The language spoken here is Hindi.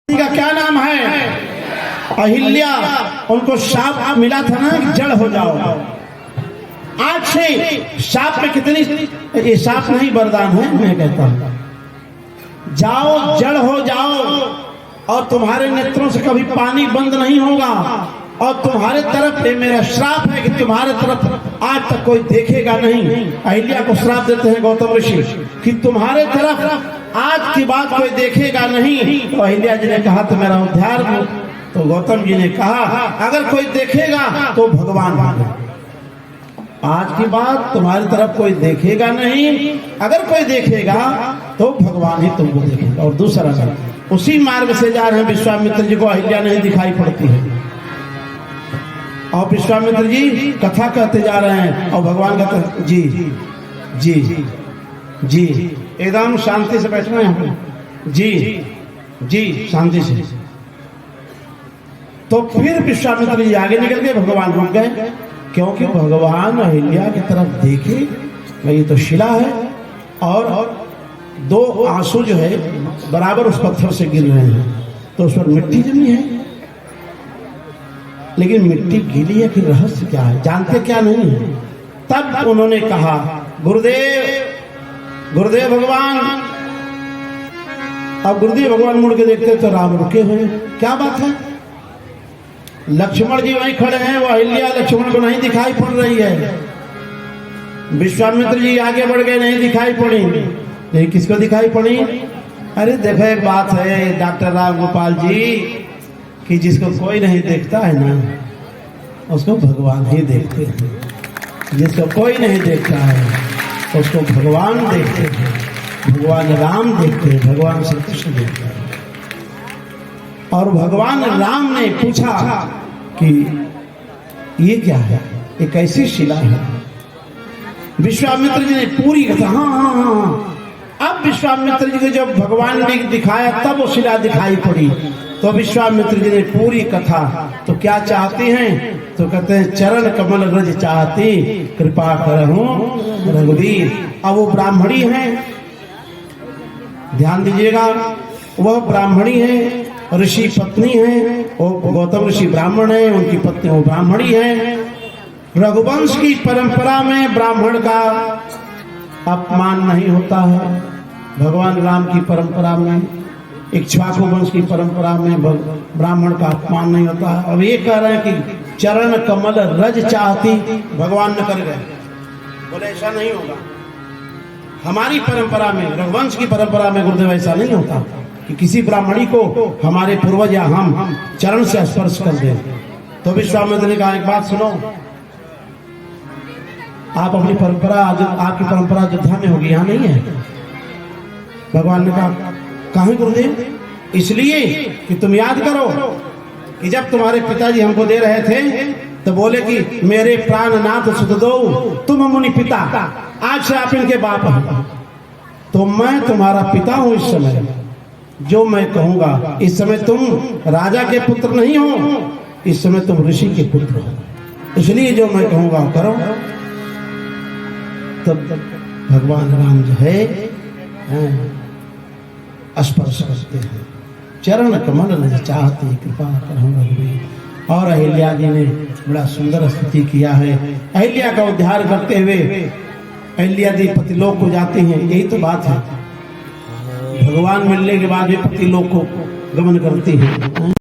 का क्या नाम है? अहिल्या। उनको शाप मिला था ना कि जड़ हो जाओ। आज से शाप में कितनी, ये शाप नहीं वरदान है, मैं कहता हूं जाओ जड़ हो जाओ और तुम्हारे नेत्रों से कभी पानी बंद नहीं होगा। और तुम्हारे तरफ ये मेरा श्राप है कि तुम्हारे तरफ आज तक कोई देखेगा नहीं। अहिल्या को श्राप देते हैं गौतम ऋषि कि तुम्हारे तरफ आज की बात कोई देखेगा नहीं। तो अहिल्या जी ने कहा तो मेरा उद्धार हो। तो गौतम जी ने कहा अगर कोई देखेगा तो भगवान होगा। आज की बात तुम्हारी तरफ कोई देखेगा नहीं, अगर कोई देखेगा तो भगवान ही तुमको देखेगा। और दूसरा उसी मार्ग से जा रहे हैं विश्वामित्र जी को अहिल्या नहीं दिखाई पड़ती है और विश्वामित्र जी कथा कहते जा रहे हैं और भगवान कहते जी जी जी एकदम शांति से बैठना है जी जी शांति से। तो फिर विश्वामित्र जी आगे निकल गए, भगवान रुक गए क्योंकि भगवान अहिल्या की तरफ देखे ये तो शिला है और दो आंसू जो है बराबर उस पत्थर से गिर रहे हैं। तो उस पर मिट्टी जमी है, लेकिन मिट्टी गीली है कि रहस्य क्या है जानते क्या नहीं है। तब उन्होंने कहा गुरुदेव गुरुदेव भगवान। अब गुरुदेव भगवान मुड़ के देखते तो राम रुके हुए, क्या बात है? लक्ष्मण जी वहीं खड़े हैं, वो अहिल्या लक्ष्मण को नहीं दिखाई पड़ रही है। विश्वामित्र जी आगे बढ़ गए, नहीं दिखाई पड़ी। नहीं किसको दिखाई पड़ी? अरे देखो एक बात है डॉक्टर राम गोपाल जी कि जिसको कोई नहीं देखता है ना उसको भगवान ही देखते हैं। जिसको कोई नहीं देखता है उसको भगवान देखते हैं, भगवान राम देखते हैं, भगवान श्री कृष्ण देखते हैं। और भगवान राम ने पूछा कि ये क्या है, ये कैसी शिला है? विश्वामित्र जी ने पूरी कथा हाँ। अब विश्वामित्र जी को जब भगवान ने दिखाया तब वो शिला दिखाई पड़ी। तो विश्वामित्र जी ने पूरी कथा, तो क्या चाहती हैं? तो कहते हैं चरण कमल रज चाहती कृपा करहूं रघुवीर। अब वो ब्राह्मणी है, ध्यान दीजिएगा, वह ब्राह्मणी है, ऋषि पत्नी है, वो गौतम ऋषि ब्राह्मण है, उनकी पत्नी वो ब्राह्मणी है। रघुवंश की परंपरा में ब्राह्मण का अपमान नहीं होता है। भगवान राम की परंपरा में, इक्ष्वाकु वंश की परंपरा में ब्राह्मण का अपमान नहीं होता है। अब ये कह रहे हैं कि चरण कमल रज चाहती भगवान न कर गए, बोले ऐसा नहीं होगा। हमारी परंपरा में, रघुवंश की परंपरा में गुरुदेव ऐसा नहीं होता कि किसी ब्राह्मणी को हमारे पूर्वज या हम चरण से स्पर्श कर दें। तो विश्वामित्र ने कहा एक बात सुनो, आप अपनी परंपरा, आपकी परंपरा अयोध्या में होगी, यहाँ नहीं है। भगवान ने कहा काहे गुरुदेव? इसलिए कि तुम याद करो कि जब तुम्हारे पिताजी हमको दे रहे थे तो बोले कि मेरे प्राणनाथ सुत दो तुम मुनि पिता, आज से आप इनके बाप हैं। तो मैं तुम्हारा पिता हूं इस समय, जो मैं कहूंगा। इस समय तुम राजा के पुत्र नहीं हो, इस समय तुम ऋषि के पुत्र हो, इसलिए जो मैं कहूंगा करो। तब भगवान राम जो है स्पर्श करते हैं, चरण कमल न चाहते कृपा करहूं रघुवीर। और अहिल्या जी ने बड़ा सुंदर स्तुति किया है। अहिल्या का उद्धार करते हुए अहिल्या जी पतिलोक को जाती हैं, यही तो बात है। भगवान मिलने के बाद भी पतिलोक को गमन करती है।